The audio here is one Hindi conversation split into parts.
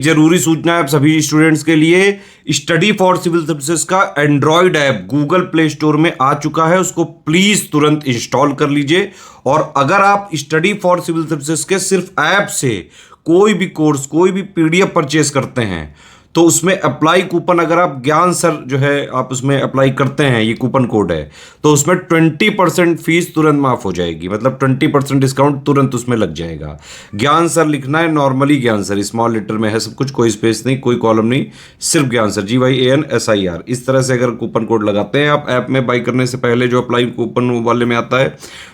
जरूरी सूचना है आप सभी स्टूडेंट्स के लिए। स्टडी फॉर सिविल सर्विसेज का Android app Google play store में आ चुका है, उसको प्लीज तुरंत इंस्टॉल कर लीजिए। और अगर आप स्टडी फॉर सिविल सर्विसेज के सिर्फ ऐप से कोई भी कोर्स, कोई भी पीडीएफ परचेस करते हैं तो उसमें अप्लाई कूपन, अगर आप ज्ञान सर जो है आप उसमें अप्लाई करते हैं, ये कूपन कोड है, तो उसमें 20% फीस तुरंत माफ हो जाएगी। मतलब 20% डिस्काउंट तुरंत उसमें लग जाएगा। ज्ञान सर लिखना है, नॉर्मली ज्ञान सर, स्मॉल लेटर में है सब कुछ, कोई स्पेस नहीं, कोई कॉलम नहीं, सिर्फ ज्ञान सर, GYANSIR। इस तरह से अगर कूपन कोड लगाते हैं आप ऐप में बाई करने से पहले, जो अप्लाई कूपन वाले में आता है,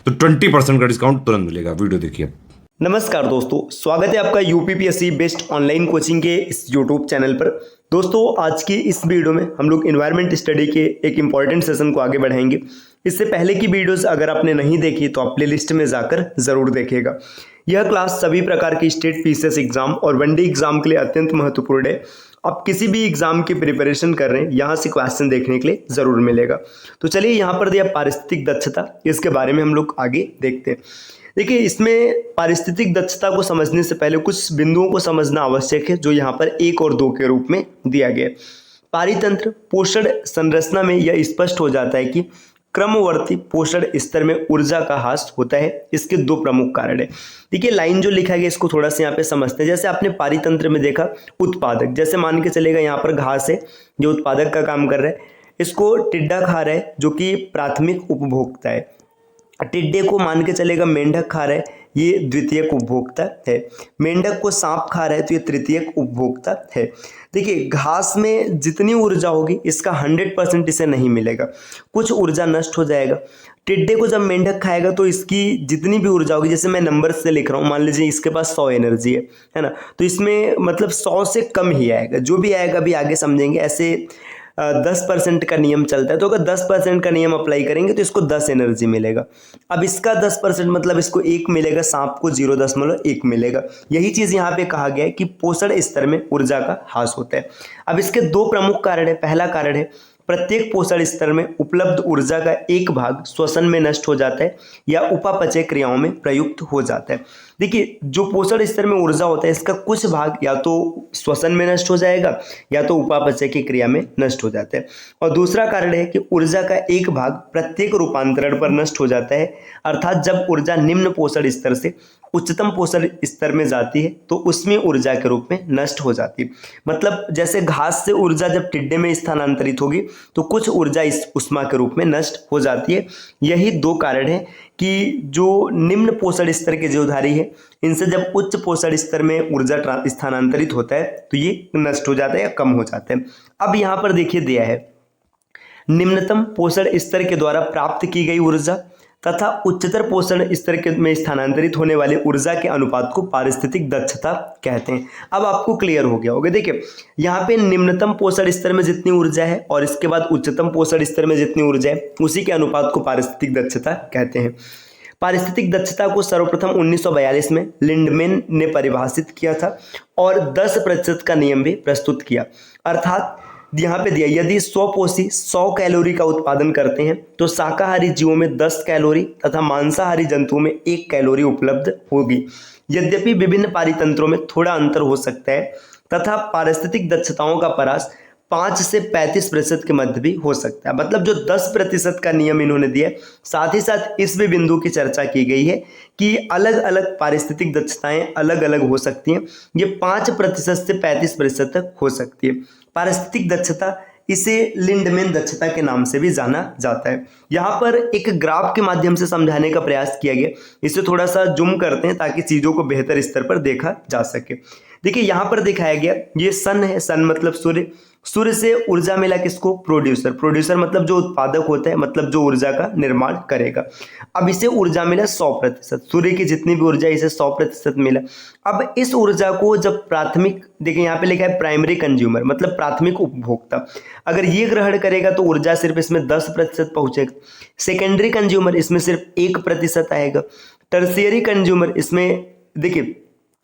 तो 20% का डिस्काउंट तुरंत मिलेगा। वीडियो देखिए। नमस्कार दोस्तों, स्वागत है आपका यूपीपीएससी बेस्ट ऑनलाइन कोचिंग के इस यूट्यूब चैनल पर। दोस्तों, आज की इस वीडियो में हम लोग एनवायरनमेंट स्टडी के एक इम्पॉर्टेंट सेशन को आगे बढ़ाएंगे। इससे पहले की वीडियोस अगर आपने नहीं देखी तो आप प्लेलिस्ट में जाकर ज़रूर देखिएगा। यह क्लास सभी प्रकार के स्टेट पीसीएस एग्जाम और वनडे एग्जाम के लिए अत्यंत महत्वपूर्ण है। आप किसी भी एग्जाम की प्रिपरेशन कर रहे हैं, यहाँ से क्वेश्चन देखने के लिए ज़रूर मिलेगा। तो चलिए, यहाँ पर दिया पारिस्थितिक दक्षता, इसके बारे में हम लोग आगे देखते हैं। देखिए, इसमें पारिस्थितिक दक्षता को समझने से पहले कुछ बिंदुओं को समझना आवश्यक है, जो यहाँ पर 1 और 2 के रूप में दिया गया है। पारितंत्र पोषण संरचना में यह स्पष्ट हो जाता है कि क्रमवर्ती पोषण स्तर में ऊर्जा का ह्रास होता है। इसके 2 प्रमुख कारण है। देखिए, लाइन जो लिखा गया इसको थोड़ा सा यहाँ पे समझते हैं। जैसे आपने पारितंत्र में देखा, उत्पादक, जैसे मान के चलेगा यहाँ पर घास है जो उत्पादक का काम कर रहा है, इसको टिड्डा खा रहा है जो कि प्राथमिक उपभोक्ता है। टिड्डे को मान के चलेगा मेंढक खा रहा है, ये द्वितीयक उपभोक्ता है। मेंढक को सांप खा रहा है तो ये तृतीयक उपभोक्ता है। देखिए, घास में जितनी ऊर्जा होगी इसका 100% इसे नहीं मिलेगा, कुछ ऊर्जा नष्ट हो जाएगा। टिड्डे को जब मेंढक खाएगा तो इसकी जितनी भी ऊर्जा होगी, जैसे मैं नंबर से लिख रहा हूँ, मान लीजिए इसके पास 100 एनर्जी है ना, तो इसमें मतलब 100 से कम ही आएगा। जो भी आएगा अभी आगे समझेंगे। ऐसे 10% का नियम चलता है, तो अगर 10% का नियम अप्लाई करेंगे तो इसको 10 एनर्जी मिलेगा। अब इसका 10% मतलब इसको 1 मिलेगा, सांप को 0.1 मिलेगा। यही चीज़ यहाँ पे कहा गया है कि पोषण स्तर में ऊर्जा का ह्रास होता है। अब इसके 2 प्रमुख कारण है। पहला कारण है, प्रत्येक पोषण स्तर में उपलब्ध ऊर्जा का एक भाग श्वसन में नष्ट हो जाता है या उपापचय क्रियाओं में प्रयुक्त हो जाता है। देखिए, जो पोषण स्तर में ऊर्जा होता है इसका कुछ भाग या तो श्वसन में नष्ट हो जाएगा या तो उपापचय की क्रिया में नष्ट हो जाता है। और दूसरा कारण है कि ऊर्जा का एक भाग प्रत्येक रूपांतरण पर नष्ट हो जाता है। अर्थात जब ऊर्जा निम्न पोषण स्तर से उच्चतम पोषण स्तर में जाती है तो उसमें ऊर्जा के रूप में नष्ट हो जाती है। मतलब जैसे घास से ऊर्जा जब टिड्डे में स्थानांतरित होगी तो कुछ ऊर्जा इस उष्मा के रूप में नष्ट हो जाती है। यही 2 कारण है कि जो निम्न पोषण स्तर के जीवधारी है, इनसे जब उच्च पोषण स्तर में ऊर्जा स्थानांतरित होता है तो ये नष्ट हो जाता है या कम हो जाता है। अब यहाँ पर देखिए दिया है, निम्नतम पोषण स्तर के द्वारा प्राप्त की गई ऊर्जा तथा उच्चतर पोषण स्तर के में स्थानांतरित होने वाली ऊर्जा के अनुपात को पारिस्थितिक दक्षता कहते हैं। अब आपको क्लियर हो गया होगा। देखिए, यहाँ पे निम्नतम पोषण स्तर में जितनी ऊर्जा है और इसके बाद उच्चतम पोषण स्तर में जितनी ऊर्जा है, उसी के अनुपात को पारिस्थितिक दक्षता कहते हैं। पारिस्थितिक दक्षता को सर्वप्रथम 1942 में लिंडमैन ने परिभाषित किया था और 10% का नियम भी प्रस्तुत किया। अर्थात यहाँ पे दिया, यदि 100 पोषी 100 कैलोरी का उत्पादन करते हैं तो शाकाहारी जीवों में 10 कैलोरी तथा मांसाहारी जंतुओं में 1 कैलोरी उपलब्ध होगी। यद्यपि विभिन्न पारितंत्रों में थोड़ा अंतर हो सकता है तथा पारिस्थितिक दक्षताओं का परास 5 से 35% के मध्य भी हो सकता है। मतलब जो 10% का नियम इन्होंने दिया, साथ ही साथ इस भी बिंदु की चर्चा की गई है कि अलग अलग पारिस्थितिक दक्षताएं अलग अलग हो सकती हैं। ये 5% से 35% तक हो सकती है। पारिस्थितिक दक्षता, इसे लिंडमैन दक्षता के नाम से भी जाना जाता है। यहाँ पर एक ग्राफ के माध्यम से समझाने का प्रयास किया गया। इसे थोड़ा सा जूम करते हैं ताकि चीज़ों को बेहतर स्तर पर देखा जा सके। देखिए, यहाँ पर दिखाया गया, ये सन है, सन मतलब सूर्य। सूर्य से ऊर्जा मिला किसको? प्रोड्यूसर। प्रोड्यूसर मतलब जो उत्पादक होता है, मतलब जो ऊर्जा का निर्माण करेगा। अब इसे ऊर्जा मिला 100%। सूर्य की जितनी भी ऊर्जा इसे 100% मिला। अब इस ऊर्जा को जब प्राथमिक, देखिए यहाँ पे लिखा है प्राइमरी कंज्यूमर, मतलब प्राथमिक उपभोक्ता, अगर ये ग्रहण करेगा तो ऊर्जा सिर्फ इसमें 10% पहुंचेगा। सेकेंडरी कंज्यूमर, इसमें सिर्फ 1% आएगा। टर्शियरी कंज्यूमर, इसमें देखिए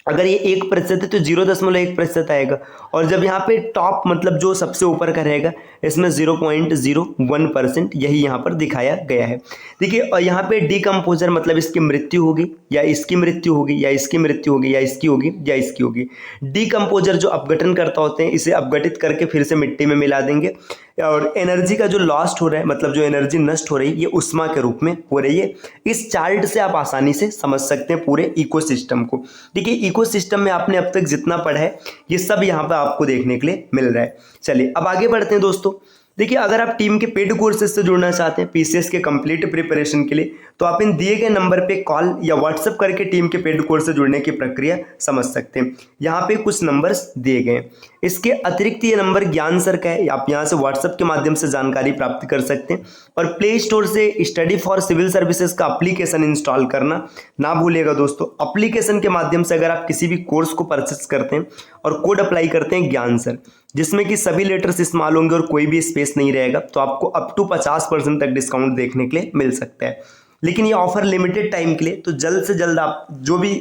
अगर ये 1% है तो 0.1% आएगा। और जब यहाँ पे टॉप मतलब जो सबसे ऊपर का रहेगा इसमें 0.01% यही यहाँ पर दिखाया गया है। देखिए, और यहाँ पे डिकम्पोजर मतलब इसकी मृत्यु होगी या इसकी मृत्यु होगी या इसकी मृत्यु होगी या इसकी होगी या इसकी होगी। डिकम्पोजर जो अपघटन करता होते हैं इसे अपघटित करके फिर से मिट्टी में मिला देंगे। और एनर्जी का जो लॉस्ट हो रहा है मतलब जो एनर्जी नष्ट हो रही है ये उष्मा के रूप में हो रही है। इस चार्ट से आप आसानी से समझ सकते हैं पूरे इकोसिस्टम को। देखिए, इकोसिस्टम में आपने अब तक जितना पढ़ा है ये सब यहाँ पर आपको देखने के लिए मिल रहा है। चलिए अब आगे बढ़ते हैं दोस्तों। देखिए, अगर आप टीम के पेड कोर्सेज से जुड़ना चाहते हैं पीसीएस के कंप्लीट प्रिपरेशन के लिए तो आप इन दिए गए नंबर पे कॉल या व्हाट्सएप करके टीम के पेड कोर्स से जुड़ने की प्रक्रिया समझ सकते हैं। यहाँ पे कुछ नंबर्स दिए गए हैं। इसके अतिरिक्त ये नंबर ज्ञान सर का है, आप यहाँ से व्हाट्सएप के माध्यम से जानकारी प्राप्त कर सकते हैं। और प्ले स्टोर से स्टडी फॉर सिविल सर्विसेज का एप्लीकेशन इंस्टॉल करना ना भूलिएगा दोस्तों। एप्लीकेशन के माध्यम से अगर आप किसी भी कोर्स को परचेस करते हैं और कोड अप्लाई करते हैं ज्ञान सर, जिसमें कि सभी लेटर्स इस्तेमाल होंगे और कोई भी स्पेस नहीं रहेगा, तो आपको अप टू 50% तक डिस्काउंट देखने के लिए मिल सकता है। लेकिन ये ऑफर लिमिटेड टाइम के लिए, तो जल्द से जल्द आप जो भी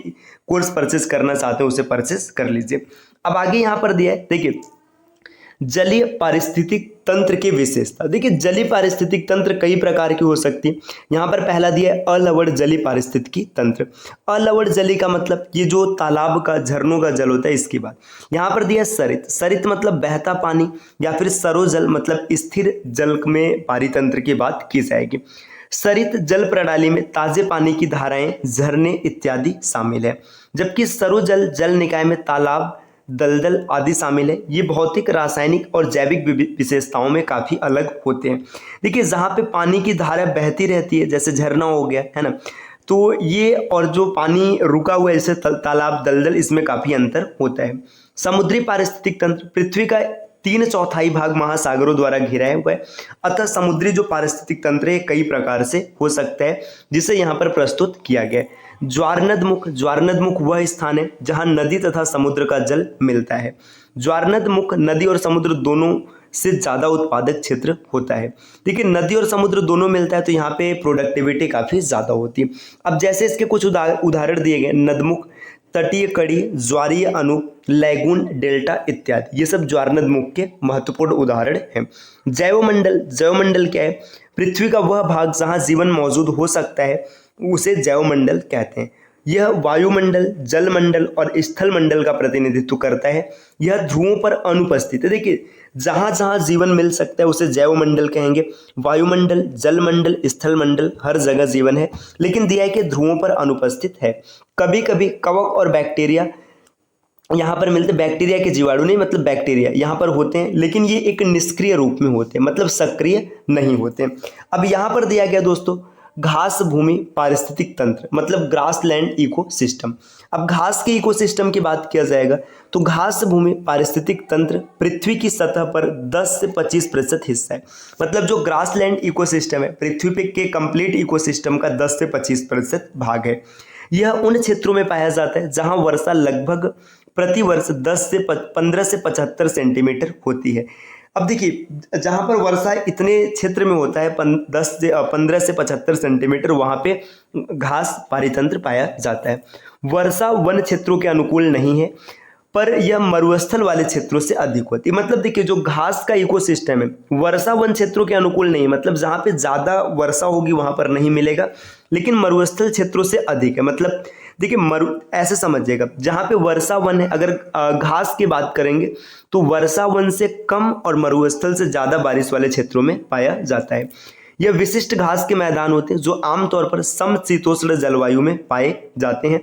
कोर्स परचेस करना चाहते हैं उसे परचेस कर लीजिए। अब आगे यहाँ पर दिया है, देखिए जलीय पारिस्थितिक तंत्र की विशेषता। देखिए, जलीय पारिस्थितिक तंत्र कई प्रकार की हो सकती है। यहाँ पर पहला दिया है अलवण जलीय पारिस्थितिकी तंत्र। अलवण जलीय का मतलब ये जो तालाब का झरनों का जल होता है इसकी बात। यहाँ पर दिया सरित। सरित मतलब बहता पानी या फिर सरोजल मतलब स्थिर जल में पारितंत्र की बात की जाएगी। सरित जल प्रणाली में ताजे पानी की धाराएं, झरने इत्यादि शामिल है, जबकि सरोजल जल निकाय में तालाब, दलदल आदि शामिल है। ये भौतिक, रासायनिक और जैविक विशेषताओं में काफ़ी अलग होते हैं। देखिए, जहाँ पे पानी की धारा बहती रहती है जैसे झरना हो गया है ना, तो ये और जो पानी रुका हुआ है जैसे तालाब, दलदल, इसमें काफ़ी अंतर होता है। समुद्री पारिस्थितिक तंत्र पृथ्वी का 3/4 भाग महासागरों द्वारा घिरा हुआ है, अतः समुद्री जो पारिस्थितिक तंत्र है कई प्रकार से हो सकता है जिसे यहाँ पर प्रस्तुत किया गया है। ज्वारनदमुख, ज्वारनदमुख वह स्थान है जहाँ नदी तथा समुद्र का जल मिलता है। ज्वारनदमुख नदी और समुद्र दोनों से ज़्यादा उत्पादक क्षेत्र होता है। देखिए, नदी और समुद्र दोनों मिलता है तो यहाँ पे प्रोडक्टिविटी काफ़ी ज़्यादा होती है। अब जैसे इसके कुछ उदाहरण दिए गए, नदमुख, तटीय कड़ी, ज्वारीय अनूप, लैगून, डेल्टा इत्यादि, ये सब ज्वारनदमुख के महत्वपूर्ण उदाहरण हैं। जैवमंडल, जैवमंडल क्या है? पृथ्वी का वह भाग जहाँ जीवन मौजूद हो सकता है उसे जैवमंडल कहते हैं। यह वायुमंडल, जलमंडल और स्थल मंडल का प्रतिनिधित्व करता है। यह ध्रुवों पर अनुपस्थित है। देखिए, जहाँ जहाँ जीवन मिल सकता है उसे जैवमंडल कहेंगे। वायुमंडल, जलमंडल, स्थल मंडल, हर जगह जीवन है, लेकिन दिया है कि ध्रुवों पर अनुपस्थित है। कभी कभी कवक और बैक्टीरिया यहाँ पर मिलते, बैक्टीरिया के जीवाणु नहीं मतलब बैक्टीरिया यहाँ पर होते हैं, लेकिन ये एक निष्क्रिय रूप में होते हैं, मतलब सक्रिय नहीं होते। अब यहाँ पर दिया गया दोस्तों घास भूमि पारिस्थितिक तंत्र, मतलब ग्रास लैंड इकोसिस्टम। अब घास के इकोसिस्टम की बात किया जाएगा तो घास भूमि पारिस्थितिक तंत्र पृथ्वी की सतह पर 10 से 25% हिस्सा है। मतलब जो ग्रास लैंड इकोसिस्टम है पृथ्वी पे के कंप्लीट इकोसिस्टम का 10 से 25% भाग है। यह उन क्षेत्रों में पाया जाता है जहां वर्षा लगभग प्रति वर्ष 15 से 75 सेंटीमीटर होती है। अब देखिए, जहाँ पर वर्षा इतने क्षेत्र में होता है 15 से 75 सेंटीमीटर, वहाँ पे घास पारितंत्र पाया जाता है। वर्षा वन क्षेत्रों के अनुकूल नहीं है, पर यह मरुस्थल वाले क्षेत्रों से अधिक होती है। मतलब देखिए, जो घास का इकोसिस्टम है वर्षा वन क्षेत्रों के अनुकूल नहीं है, मतलब जहाँ पे ज़्यादा वर्षा होगी वहाँ पर नहीं मिलेगा, लेकिन मरुस्थल क्षेत्रों से अधिक है। मतलब देखिए, ऐसे समझिएगा, जहाँ पे वर्षा वन है, अगर घास की बात करेंगे तो वर्षा वन से कम और मरुस्थल से ज़्यादा बारिश वाले क्षेत्रों में पाया जाता है। यह विशिष्ट घास के मैदान होते हैं जो आमतौर पर समशीतोष्ण जलवायु में पाए जाते हैं।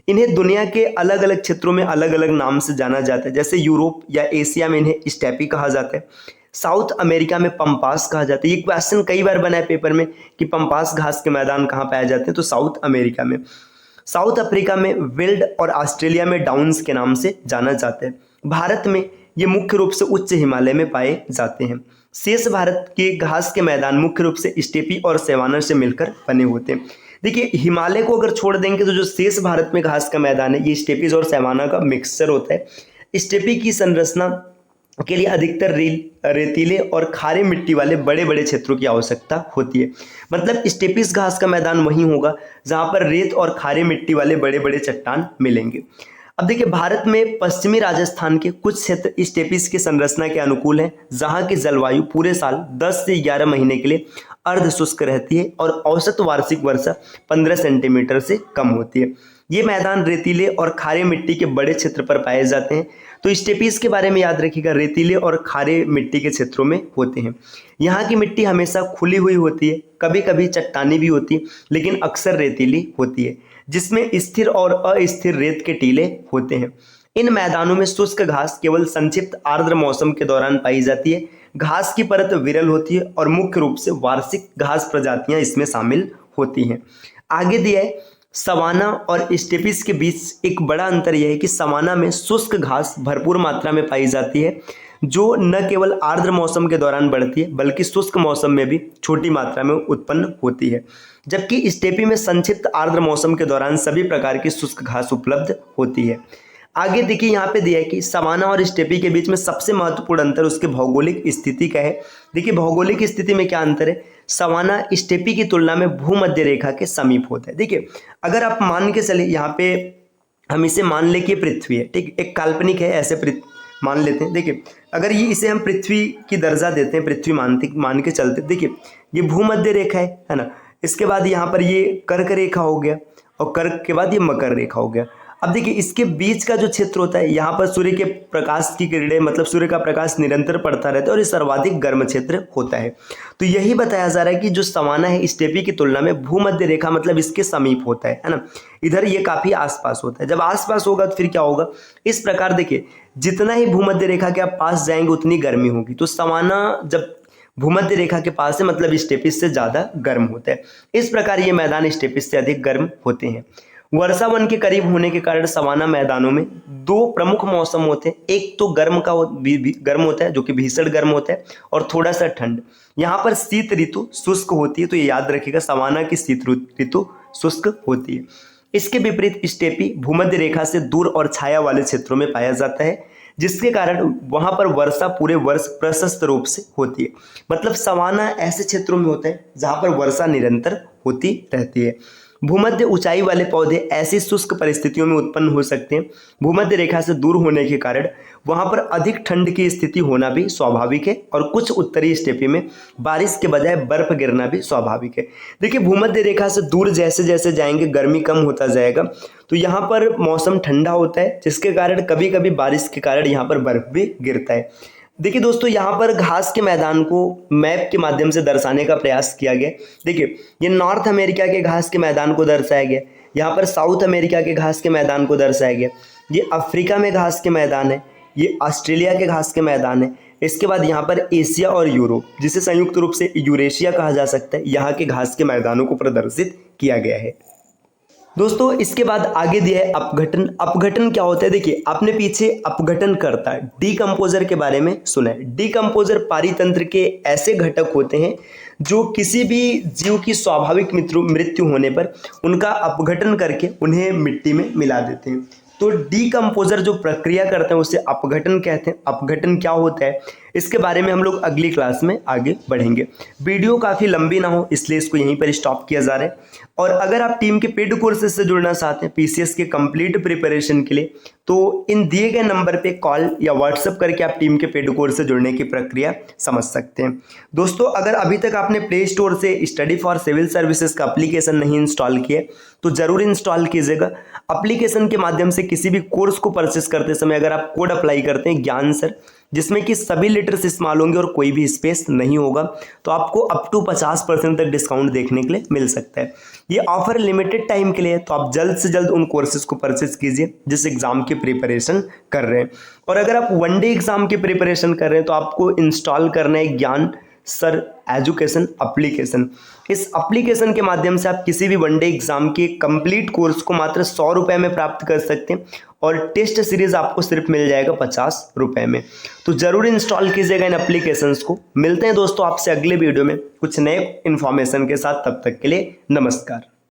इन्हें दुनिया के अलग अलग क्षेत्रों में अलग अलग नाम से जाना जाता है। जैसे यूरोप या एशिया में इन्हें स्टेपी कहा जाता है, साउथ अमेरिका में पंपास कहा जाता है। ये क्वेश्चन कई बार बना है पेपर में कि पंपास घास के मैदान कहाँ पाए जाते हैं, तो साउथ अमेरिका में। साउथ अफ्रीका में विल्ड और ऑस्ट्रेलिया में डाउन्स के नाम से जाना जाता है। भारत में ये मुख्य रूप से उच्च हिमालय में पाए जाते हैं। शेष भारत के घास के मैदान मुख्य रूप से स्टेपी और सवाना से मिलकर बने होते हैं। देखिए, हिमालय को अगर छोड़ देंगे तो जो शेष भारत में घास का मैदान है ये स्टेपीज और सवाना का मिक्सचर होता है। स्टेपी की संरचना के लिए अधिकतर रेतीले और खारे मिट्टी वाले बड़े बड़े क्षेत्रों की आवश्यकता होती है। मतलब स्टेपीज घास का मैदान वहीं होगा जहाँ पर रेत और खारे मिट्टी वाले बड़े बड़े चट्टान मिलेंगे। अब देखिए, भारत में पश्चिमी राजस्थान के कुछ क्षेत्र स्टेपीज की संरचना के अनुकूल हैं, जहां की जलवायु पूरे साल 10 से 11 महीने के लिए अर्ध शुष्क रहती है और औसत वार्षिक वर्षा 15 सेंटीमीटर से कम होती है। ये मैदान रेतीले और खारे मिट्टी के बड़े क्षेत्र पर पाए जाते हैं। तो स्टेपीज के बारे में याद रखिएगा, रेतीले और खारे मिट्टी के क्षेत्रों में होते हैं। यहाँ की मिट्टी हमेशा खुली हुई होती है, कभी कभी चट्टानी भी होती है, लेकिन अक्सर रेतीली होती है, जिसमें स्थिर और अस्थिर रेत के टीले होते हैं। इन मैदानों में शुष्क घास केवल संक्षिप्त आर्द्र मौसम के दौरान पाई जाती है। घास की परत विरल होती है और मुख्य रूप से वार्षिक घास प्रजातियां इसमें शामिल होती हैं। आगे दिया है, सवाना और स्टेपीज के बीच एक बड़ा अंतर यह है कि सवाना में शुष्क घास भरपूर मात्रा में पाई जाती है, जो न केवल आर्द्र मौसम के दौरान बढ़ती है बल्कि शुष्क मौसम में भी छोटी मात्रा में उत्पन्न होती है, जबकि स्टेपी में संक्षिप्त आर्द्र मौसम के दौरान सभी प्रकार की शुष्क घास उपलब्ध होती है। आगे देखिए, यहाँ पे दिया है कि सवाना और स्टेपी के बीच में सबसे महत्वपूर्ण अंतर उसके भौगोलिक स्थिति का है। देखिए, भौगोलिक स्थिति में क्या अंतर है, सवाना स्टेपी की तुलना में भूमध्य रेखा के समीप होता है। देखिए, अगर आप मान के चले, यहाँ पे हम इसे मान ले कि पृथ्वी है, ठीक, एक काल्पनिक है, ऐसे मान लेते हैं। देखिए, अगर ये इसे हम पृथ्वी की दर्जा देते हैं, पृथ्वी मान के चलते, देखिए ये भूमध्य रेखा है ना। इसके बाद यहाँ पर ये कर्क रेखा हो गया और कर्क के बाद ये मकर रेखा हो गया। अब देखिए, इसके बीच का जो क्षेत्र होता है, यहाँ पर सूर्य के प्रकाश की किरणें, मतलब सूर्य का प्रकाश निरंतर पड़ता रहता है और ये सर्वाधिक गर्म क्षेत्र होता है। तो यही बताया जा रहा है कि जो सवाना है स्टेपी की तुलना में भूमध्य रेखा मतलब इसके समीप होता है ना। इधर ये काफी आसपास होता है। जब आसपास होगा तो फिर क्या होगा, इस प्रकार देखिए, जितना ही भूमध्य रेखा के आप पास जाएंगे उतनी गर्मी होगी। तो सवाना जब भूमध्य रेखा के पास है मतलब स्टेपीज से ज्यादा गर्म होता है। इस प्रकार ये मैदान स्टेपीज से अधिक गर्म होते हैं। वर्षा वन के करीब होने के कारण सवाना मैदानों में दो प्रमुख मौसम होते हैं। एक तो गर्म होता है, जो कि भीषण गर्म होता है, और थोड़ा सा ठंड। यहाँ पर शीत ऋतु शुष्क होती है, तो ये याद रखिएगा, सवाना की शीत ऋतु शुष्क होती है। इसके विपरीत स्टेपी भूमध्य रेखा से दूर और छाया वाले क्षेत्रों में पाया जाता है, जिसके कारण वहां पर वर्षा पूरे वर्ष प्रशस्त रूप से होती है। मतलब सवाना ऐसे क्षेत्रों में होता है जहां पर वर्षा निरंतर होती रहती है। भूमध्य ऊंचाई वाले पौधे ऐसी शुष्क परिस्थितियों में उत्पन्न हो सकते हैं। भूमध्य रेखा से दूर होने के कारण वहां पर अधिक ठंड की स्थिति होना भी स्वाभाविक है और कुछ उत्तरी स्टेपी में बारिश के बजाय बर्फ गिरना भी स्वाभाविक है। देखिए, भूमध्य रेखा से दूर जैसे जैसे जाएंगे गर्मी कम होता जाएगा, तो यहाँ पर मौसम ठंडा होता है, जिसके कारण कभी कभी बारिश के कारण यहाँ पर बर्फ भी गिरता है। देखिए दोस्तों, यहाँ पर घास के मैदान को मैप के माध्यम से दर्शाने का प्रयास किया गया। देखिए, ये नॉर्थ अमेरिका के घास के मैदान को दर्शाया गया, यहाँ पर साउथ अमेरिका के घास के मैदान को दर्शाया गया, ये अफ्रीका में घास के मैदान है, ये ऑस्ट्रेलिया के घास के मैदान है। इसके बाद यहाँ पर एशिया और यूरोप, जिसे संयुक्त रूप से यूरेशिया कहा जा सकता है, यहाँ के घास के मैदानों को प्रदर्शित किया गया है। दोस्तों, इसके बाद आगे दिया है अपघटन। अपघटन क्या होता है, देखिए आपने पीछे अपघटनकर्ता डीकंपोजर के बारे में सुना है। डीकंपोजर पारितंत्र के ऐसे घटक होते हैं जो किसी भी जीव की स्वाभाविक मृत्यु होने पर उनका अपघटन करके उन्हें मिट्टी में मिला देते हैं। तो डीकंपोजर जो प्रक्रिया करते हैं उसे अपघटन कहते हैं। अपघटन क्या होता है इसके बारे में हम लोग अगली क्लास में आगे बढ़ेंगे। वीडियो काफ़ी लंबी ना हो इसलिए इसको यहीं पर स्टॉप किया जा रहा है। और अगर आप टीम के पेड कोर्सेज से जुड़ना चाहते हैं पीसीएस के कंप्लीट प्रिपरेशन के लिए, तो इन दिए गए नंबर पे कॉल या व्हाट्सएप करके आप टीम के पेड कोर्स से जुड़ने की प्रक्रिया समझ सकते हैं। दोस्तों, अगर अभी तक आपने प्ले स्टोर से स्टडी फॉर सिविल सर्विसेज का एप्लीकेशन नहीं इंस्टॉल किया तो जरूर इंस्टॉल कीजिएगा। एप्लीकेशन के माध्यम से किसी भी कोर्स को परचेस करते समय अगर आप कोड अप्लाई करते हैं ज्ञान सर, जिसमें कि सभी लेटर्स इस्तेमाल होंगे और कोई भी स्पेस नहीं होगा, तो आपको अप टू 50% तक डिस्काउंट देखने के लिए मिल सकता है। ये ऑफर लिमिटेड टाइम के लिए है, तो आप जल्द से जल्द उन कोर्सेज को परचेज कीजिए जिस एग्जाम की प्रिपरेशन कर रहे हैं। और अगर आप वन डे एग्जाम की प्रिपरेशन कर रहे हैं तो आपको इंस्टॉल करना है ज्ञान सर एजुकेशन एप्लीकेशन। इस एप्लीकेशन के माध्यम से आप किसी भी वनडे एग्जाम के कंप्लीट कोर्स को मात्र 100 रुपये में प्राप्त कर सकते हैं और टेस्ट सीरीज आपको सिर्फ मिल जाएगा 50 रुपये में। तो जरूर इंस्टॉल कीजिएगा इन एप्लीकेशंस को। मिलते हैं दोस्तों आपसे अगले वीडियो में कुछ नए इन्फॉर्मेशन के साथ, तब तक के लिए नमस्कार।